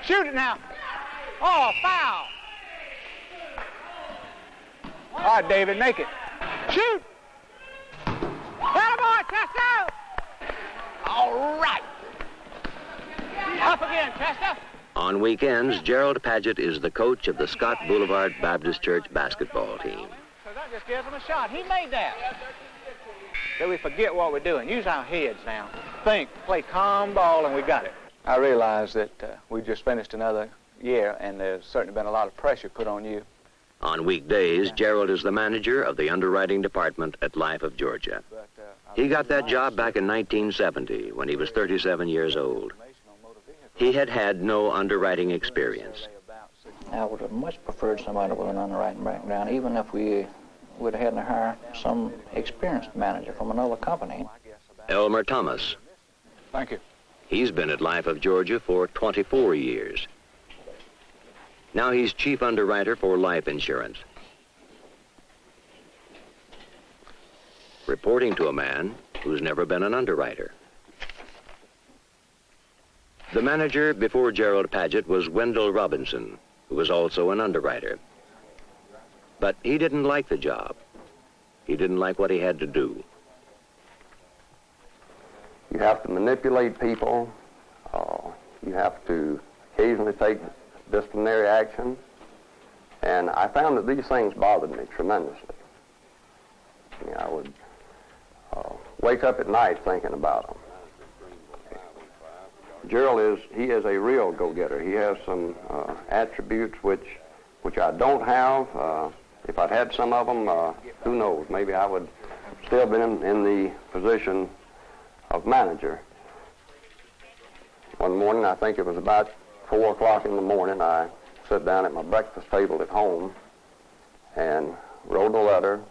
Shoot it now. Oh, foul. All right, David, make it. Shoot. Attaboy, Chester. All right. Up again, Chester. On weekends, Gerald Paget is the coach of the Scott Boulevard Baptist Church basketball team. So that just gives him a shot. He made that. So we forget what we're doing. Use our heads now. Think, play calm ball, and we got it. I realize that we just finished another year, and there's certainly been a lot of pressure put on you. On weekdays, Gerald is the manager of the underwriting department at Life of Georgia. He got that job back in 1970 when he was 37 years old. He had had no underwriting experience. I would have much preferred somebody with an underwriting background, even if we would have had to hire some experienced manager from another company. Elmer Thomas. Thank you. He's been at Life of Georgia for 24 years. Now he's chief underwriter for life insurance. Reporting to a man who's never been an underwriter. The manager before Gerald Paget was Wendell Robinson, who was also an underwriter. But he didn't like the job. He didn't like what he had to do. You have to manipulate people. You have to occasionally take disciplinary action. And I found that these things bothered me tremendously. I would wake up at night thinking about them. Gerald he is a real go-getter. He has some attributes which I don't have. If I'd had some of them, who knows, maybe I would still been in the position of manager. One morning, I think it was about 4 o'clock in the morning, I sat down at my breakfast table at home and wrote a letter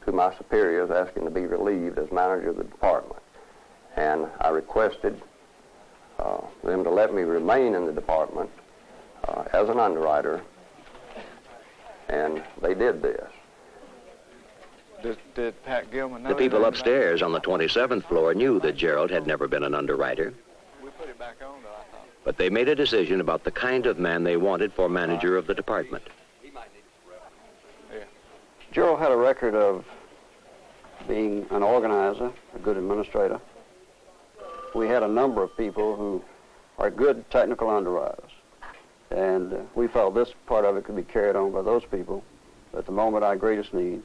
to my superiors asking to be relieved as manager of the department. And I requested them to let me remain in the department as an underwriter, and they did this. Did Pat Gilman know? The people upstairs on the 27th floor knew that Gerald had never been an underwriter. We put it back on, though, I thought. But they made a decision about the kind of man they wanted for manager of the department. Yeah. Gerald had a record of being an organizer, a good administrator. We had a number of people who are good technical underwriters. And we felt this part of it could be carried on by those people. But at the moment, our greatest need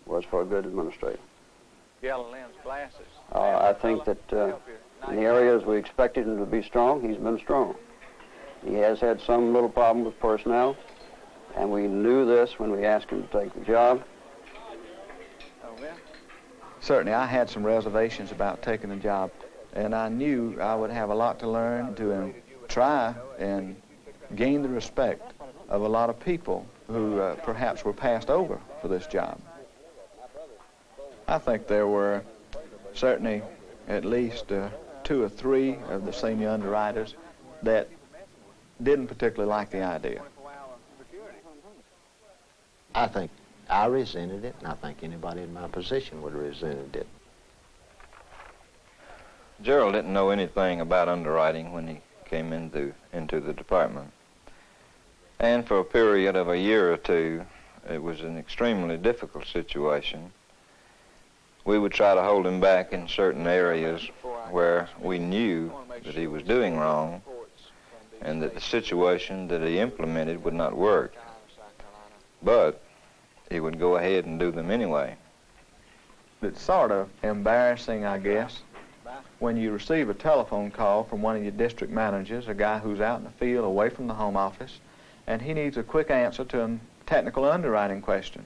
was for a good administrator. Yellow lens glasses. I think that in the areas we expected him to be strong, he's been strong. He has had some little problem with personnel, and we knew this when we asked him to take the job. Certainly, I had some reservations about taking the job, and I knew I would have a lot to learn to try and gain the respect of a lot of people who perhaps were passed over for this job. I think there were certainly at least 2 or 3 of the senior underwriters that didn't particularly like the idea. I think I resented it, and I think anybody in my position would have resented it. Gerald didn't know anything about underwriting when he came into the department. And for a period of a year or 2, it was an extremely difficult situation. We would try to hold him back in certain areas where we knew that he was doing wrong and that the situation that he implemented would not work. But he would go ahead and do them anyway. It's sort of embarrassing, I guess, when you receive a telephone call from one of your district managers, a guy who's out in the field away from the home office, and he needs a quick answer to a technical underwriting question.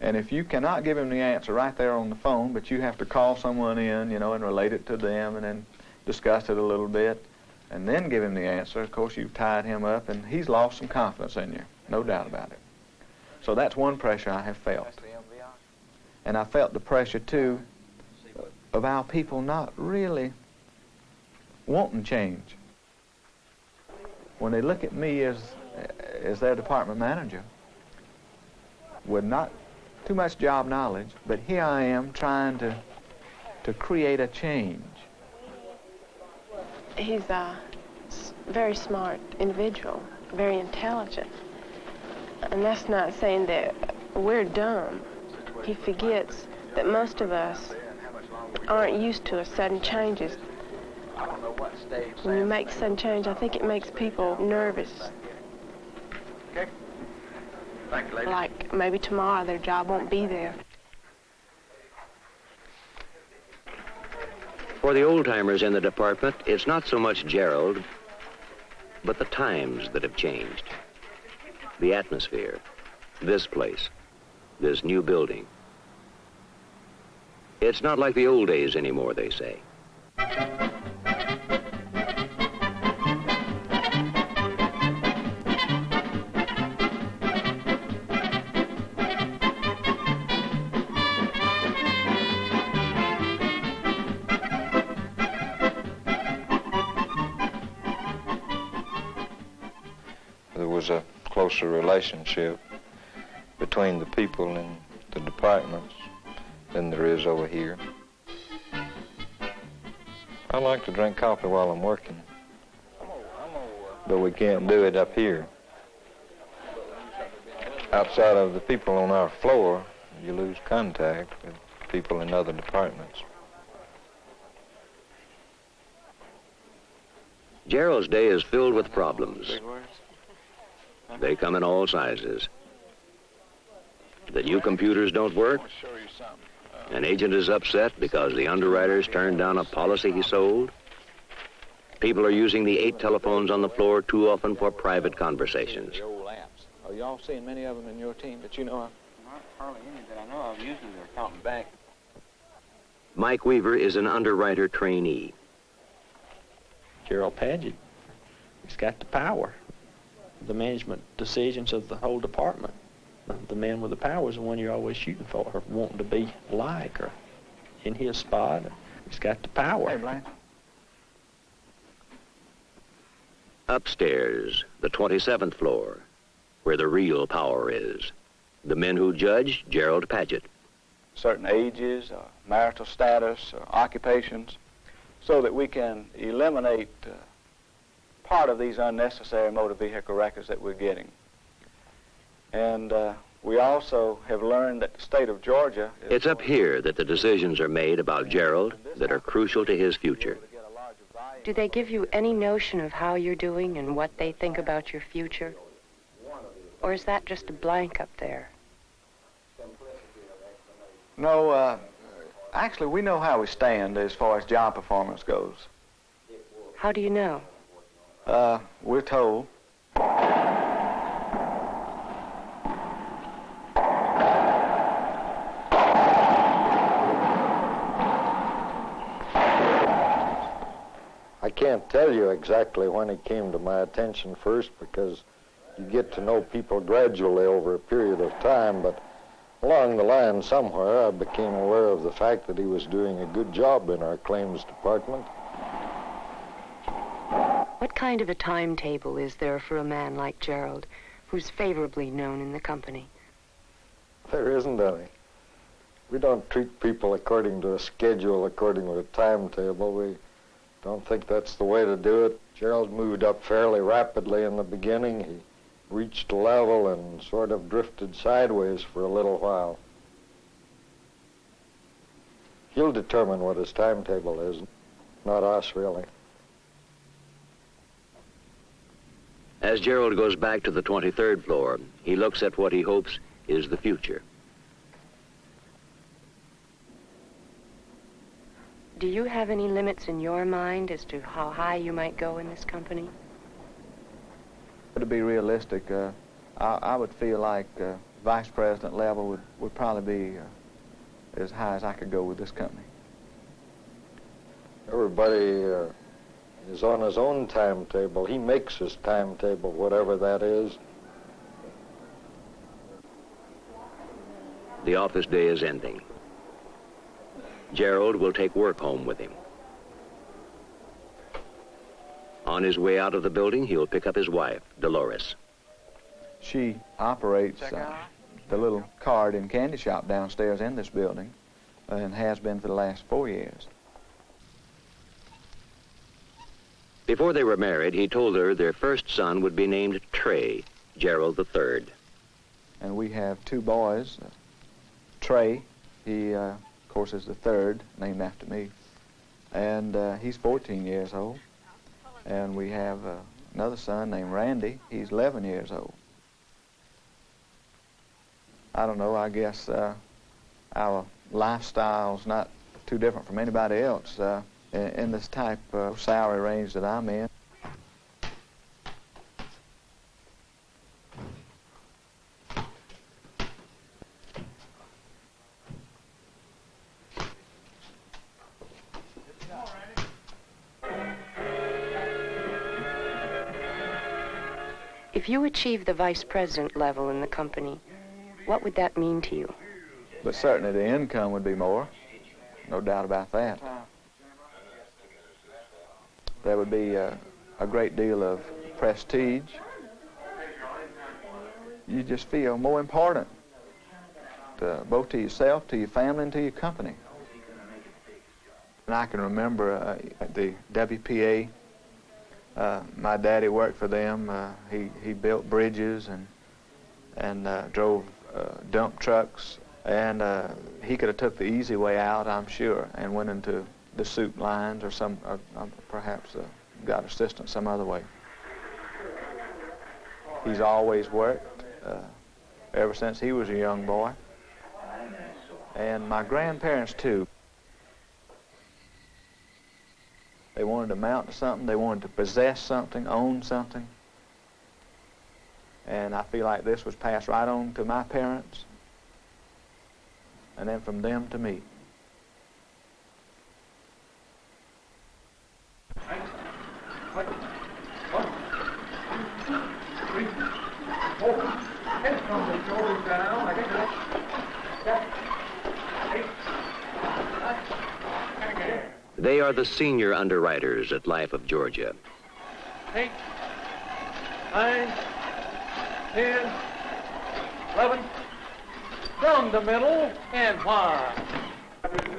And if you cannot give him the answer right there on the phone, but you have to call someone in, and relate it to them and then discuss it a little bit and then give him the answer, of course, you've tied him up and he's lost some confidence in you, no doubt about it. So that's one pressure I have felt. And I felt the pressure, too, of our people not really wanting change. When they look at me as their department manager, with not too much job knowledge, but here I am trying to create a change. He's very smart individual, very intelligent. And that's not saying that we're dumb. He forgets that most of us aren't used to sudden changes. When you make sudden change, I think it makes people nervous. Okay. Thank you, lady. Like maybe tomorrow their job won't be there. For the old-timers in the department, it's not so much Gerald, but the times that have changed. The atmosphere, this place, this new building. It's not like the old days anymore, they say. There was a closer relationship between the people in the departments than there is over here. I like to drink coffee while I'm working, but we can't do it up here. Outside of the people on our floor, you lose contact with people in other departments. Gerald's day is filled with problems. They come in all sizes. The new computers don't work. An agent is upset because the underwriters turned down a policy he sold. People are using the 8 telephones on the floor too often for private conversations. The old apps. Are y'all seeing many of them in your team that you know of? Not hardly any that I know of. Usually they're counting back. Mike Weaver is an underwriter trainee. Gerald Paget, he's got the power. The management decisions of the whole department. The man with the power is the one you're always shooting for, or wanting to be like, or in his spot. He's got the power. Hey, Blanche. Upstairs, the 27th floor, where the real power is. The men who judge, Gerald Paget. Certain ages, marital status, occupations, so that we can eliminate part of these unnecessary motor vehicle records that we're getting. And we also have learned that the state of Georgia... It's up here that the decisions are made about Gerald that are crucial to his future. Do they give you any notion of how you're doing and what they think about your future? Or is that just a blank up there? No, actually, we know how we stand as far as job performance goes. How do you know? We're told. I can't tell you exactly when it came to my attention first, because you get to know people gradually over a period of time, but along the line somewhere I became aware of the fact that he was doing a good job in our claims department. What kind of a timetable is there for a man like Gerald, who's favorably known in the company? There isn't any. We don't treat people according to a schedule, according to a timetable. We don't think that's the way to do it. Gerald moved up fairly rapidly in the beginning. He reached a level and sort of drifted sideways for a little while. He'll determine what his timetable is, not us, really. As Gerald goes back to the 23rd floor, he looks at what he hopes is the future. Do you have any limits in your mind as to how high you might go in this company? To be realistic, I would feel like vice president level would probably be as high as I could go with this company. Everybody is on his own timetable. He makes his timetable, whatever that is. The office day is ending. Gerald will take work home with him. On his way out of the building, he'll pick up his wife, Dolores. She operates the little card and candy shop downstairs in this building and has been for the last 4 years. Before they were married, he told her their first son would be named Trey, Gerald III. And we have two boys. Trey, he, of course, is the third, named after me. And he's 14 years old. And we have another son named Randy. He's 11 years old. I don't know, I guess our lifestyle's not too different from anybody else in this type of salary range that I'm in. If you achieve the vice president level in the company, what would that mean to you? But certainly the income would be more, no doubt about that. There would be a great deal of prestige. You just feel more important, both to yourself, to your family, and to your company. And I can remember at the WPA, my daddy worked for them. He built bridges and drove dump trucks, and he could have took the easy way out, I'm sure, and went into the soup lines or perhaps got assistance some other way. He's always worked ever since he was a young boy, and my grandparents too. They wanted to mount to something, they wanted to possess something, own something. And I feel like this was passed right on to my parents, and then from them to me. They are the senior underwriters at Life of Georgia. 8, 9, 10, 11, down the middle, and wide.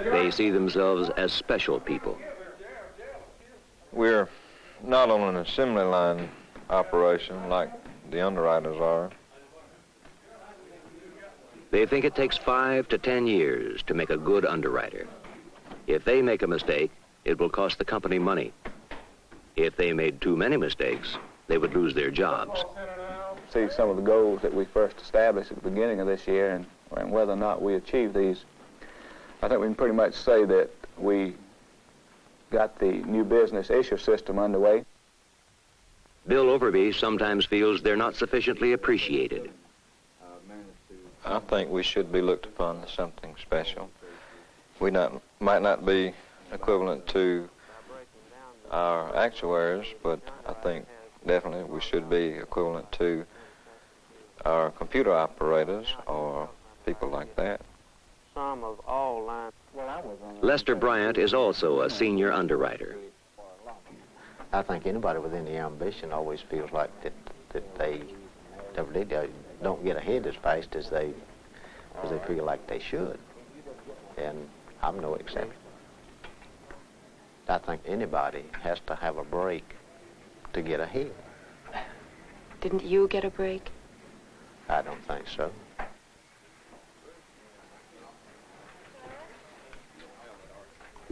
They see themselves as special people. We're not on an assembly line operation like the underwriters are. They think it takes 5 to 10 years to make a good underwriter. If they make a mistake, it will cost the company money. If they made too many mistakes, they would lose their jobs. See some of the goals that we first established at the beginning of this year and whether or not we achieve these. I think we can pretty much say that we got the new business issue system underway. Bill Overby sometimes feels they're not sufficiently appreciated. I think we should be looked upon as something special. We might not be equivalent to our actuaries, but I think definitely we should be equivalent to our computer operators or people like that. Some of all lines. Lester Bryant is also a senior underwriter. I think anybody with any ambition always feels like that they don't get ahead as fast as they feel like they should. And I'm no exception. I think anybody has to have a break to get ahead. Didn't you get a break? I don't think so.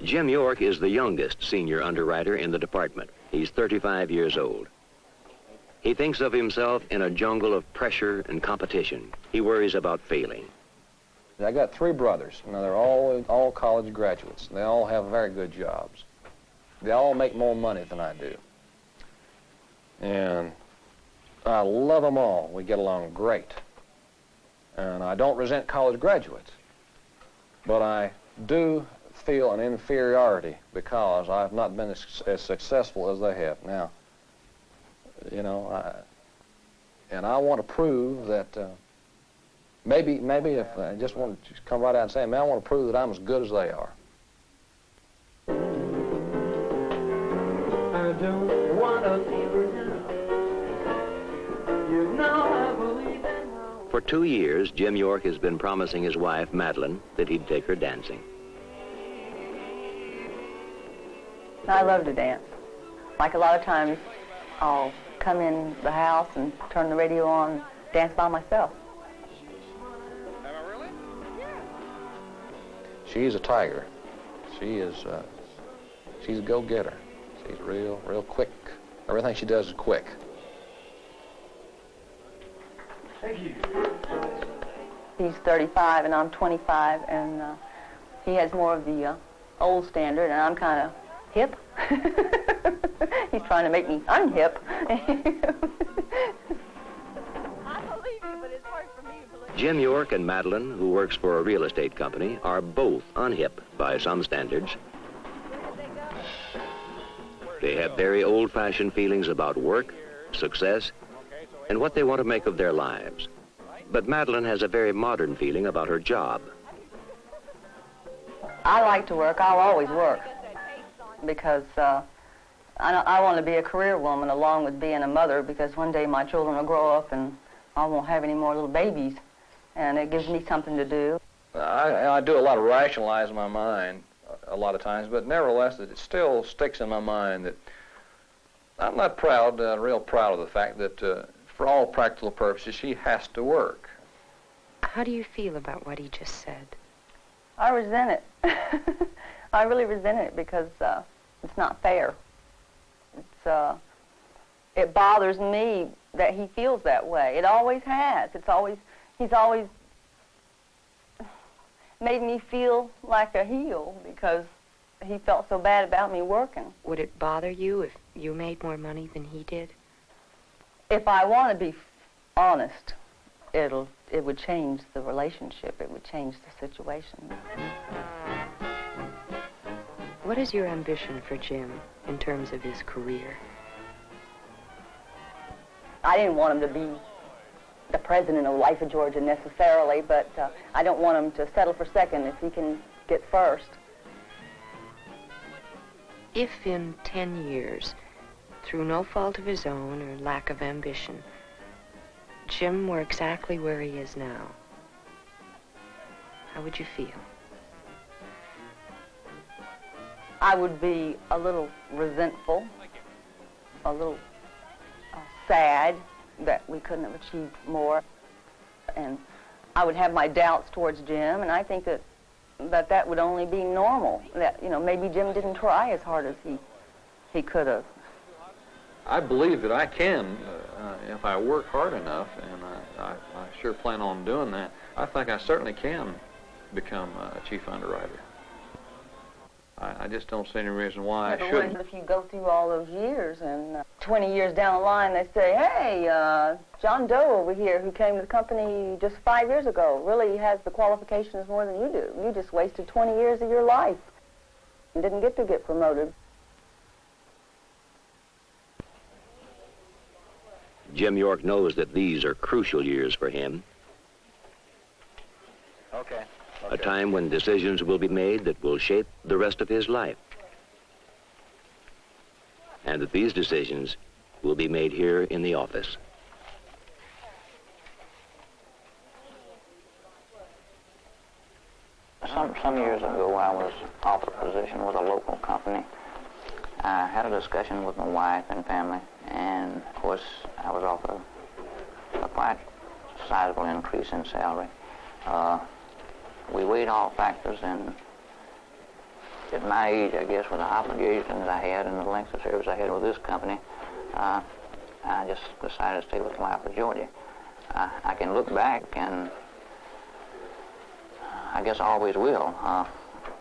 Jim York is the youngest senior underwriter in the department. He's 35 years old. He thinks of himself in a jungle of pressure and competition. He worries about failing. I got 3 brothers. Now, they're all college graduates. They all have very good jobs. They all make more money than I do. And I love them all. We get along great. And I don't resent college graduates. But I do feel an inferiority because I've not been as successful as they have. Now, you know, I want to prove that maybe if I just want to come right out and say, man, I want to prove that I'm as good as they are. I don't want to leave her now. You know I believe in her. For 2 years, Jim York has been promising his wife, Madeline, that he'd take her dancing. I love to dance. Like a lot of times, I'll come in the house and turn the radio on, dance by myself. She's a tiger. She's a go-getter. She's real quick. Everything she does is quick. Thank you. He's 35 and I'm 25, and he has more of the old standard, and I'm kind of hip. He's trying to make me unhip. Jim York and Madeline, who works for a real estate company, are both unhip by some standards. They have very old-fashioned feelings about work, success, and what they want to make of their lives. But Madeline has a very modern feeling about her job. I like to work. I'll always work because I want to be a career woman along with being a mother, because one day my children will grow up and I won't have any more little babies, and it gives me something to do. I do a lot of rationalizing in my mind a lot of times, but nevertheless it still sticks in my mind that I'm not proud, real proud of the fact that for all practical purposes she has to work. How do you feel about what he just said? I resent it. I really resent it because it's not fair. It bothers me that he feels that way. It always has. He's always made me feel like a heel because he felt so bad about me working. Would it bother you if you made more money than he did? If I want to be honest, it would change the relationship. It would change the situation. What is your ambition for Jim in terms of his career? I didn't want him to be the president of Life of Georgia necessarily, but I don't want him to settle for second if he can get first. If in 10 years, through no fault of his own or lack of ambition, Jim were exactly where he is now, how would you feel? I would be a little resentful, a little sad that we couldn't have achieved more, and I would have my doubts towards Jim, and I think that would only be normal, that, you know, maybe Jim didn't try as hard as he could have. I believe that I can, if I work hard enough, and I sure plan on doing that. I think I certainly can become a chief underwriter. I just don't see any reason why I shouldn't. If you go through all those years, and 20 years down the line, they say, hey, John Doe over here, who came to the company just 5 years ago, really has the qualifications more than you do. You just wasted 20 years of your life and didn't get promoted. Jim York knows that these are crucial years for him. Okay. A time when decisions will be made that will shape the rest of his life. And that these decisions will be made here in the office. Some years ago, I was offered a position with a local company. I had a discussion with my wife and family, and of course, I was offered a quite sizable increase in salary. We weighed all factors, and at my age, I guess, with the obligations I had and the length of service I had with this company, I just decided to stay with Life of Georgia. I can look back, and I guess I always will,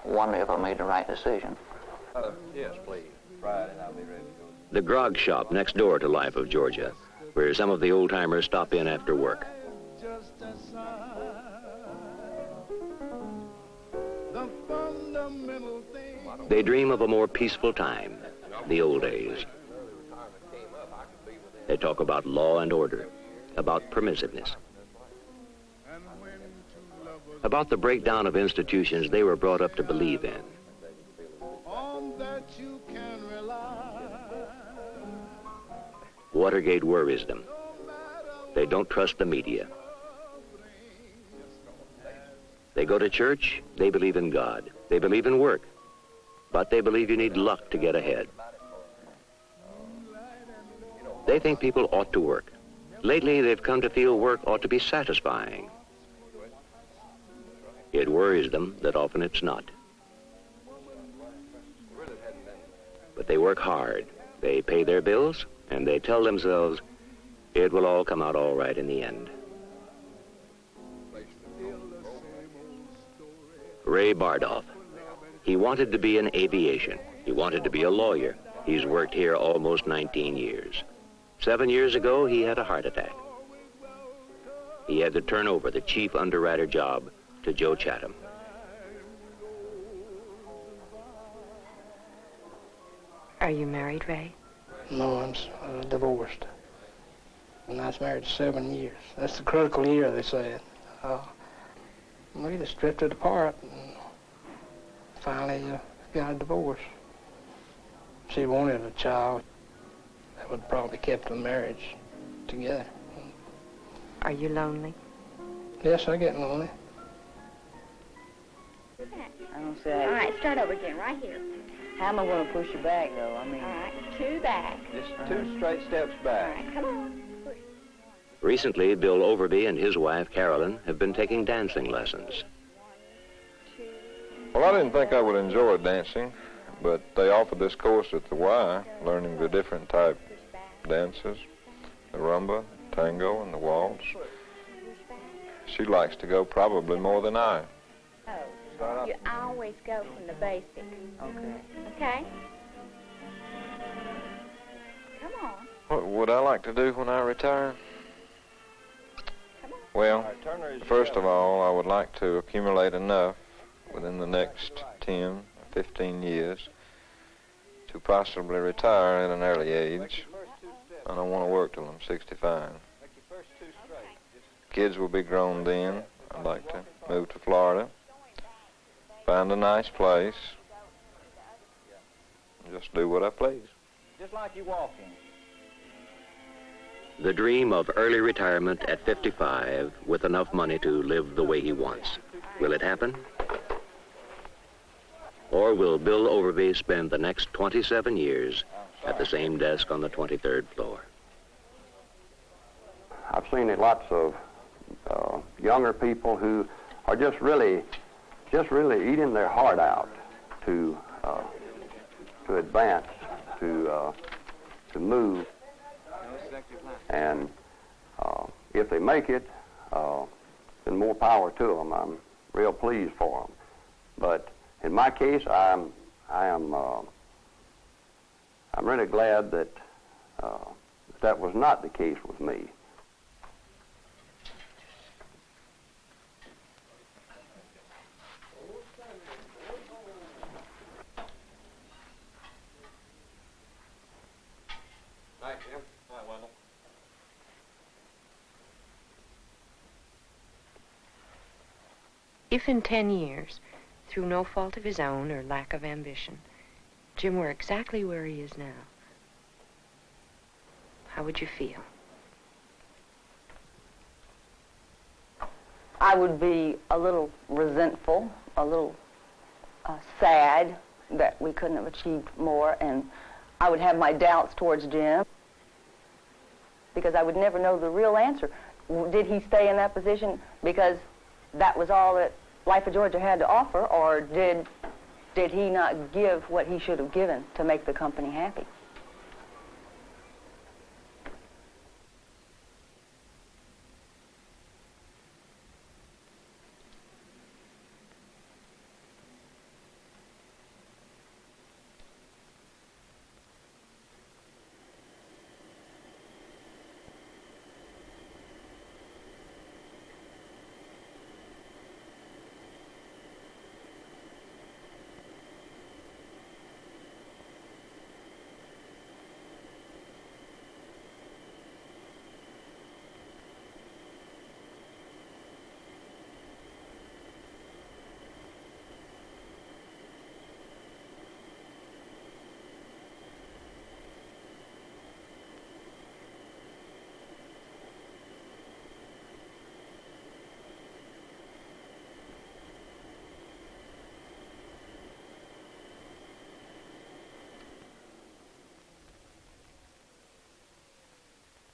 wonder if I made the right decision. Yes, please. Friday, and I'll be ready to go. The grog shop next door to Life of Georgia, where some of the old-timers stop in after work. They dream of a more peaceful time, the old days. They talk about law and order, about permissiveness, about the breakdown of institutions they were brought up to believe in. Watergate worries them. They don't trust the media. They go to church, they believe in God. They believe in work, but they believe you need luck to get ahead. They think people ought to work. Lately, they've come to feel work ought to be satisfying. It worries them that often it's not. But they work hard. They pay their bills, and they tell themselves it will all come out all right in the end. Ray Bardoff. He wanted to be in aviation. He wanted to be a lawyer. He's worked here almost 19 years. 7 years ago, he had a heart attack. He had to turn over the chief underwriter job to Joe Chatham. Are you married, Ray? No, I'm divorced. And I was married 7 years. That's the critical year, they said. We just drifted apart and finally got a divorce. She wanted a child that would probably keep the marriage together. Are you lonely? Yes, I get lonely. I don't say. All right, start over again, right here. How am I going to push you back, though? I mean. All right, 2 back. Just 2 straight steps back. All right, come on. Recently, Bill Overby and his wife, Carolyn, have been taking dancing lessons. Well, I didn't think I would enjoy dancing, but they offered this course at the Y, learning the different type dances, the rumba, tango, and the waltz. She likes to go probably more than I. Oh, you always go from the basics. Okay. Okay? Come on. What would I like to do when I retire? Well, first of all, I would like to accumulate enough within the next 10 or 15 years to possibly retire at an early age. I don't want to work till I'm 65. Kids will be grown then. I'd like to move to Florida, find a nice place, and just do what I please. Just like you walking. The dream of early retirement at 55 with enough money to live the way he wants. Will it happen? Or will Bill Overby spend the next 27 years at the same desk on the 23rd floor? I've seen lots of younger people who are just really eating their heart out to advance, to move. And if they make it, then more power to them. I'm real pleased for them. But in my case, I'm really glad that that was not the case with me. If in 10 years, through no fault of his own or lack of ambition, Jim were exactly where he is now, how would you feel? I would be a little resentful, a little sad that we couldn't have achieved more, and I would have my doubts towards Jim because I would never know the real answer. Did he stay in that position because that was all that Life of Georgia had to offer, or did he not give what he should have given to make the company happy?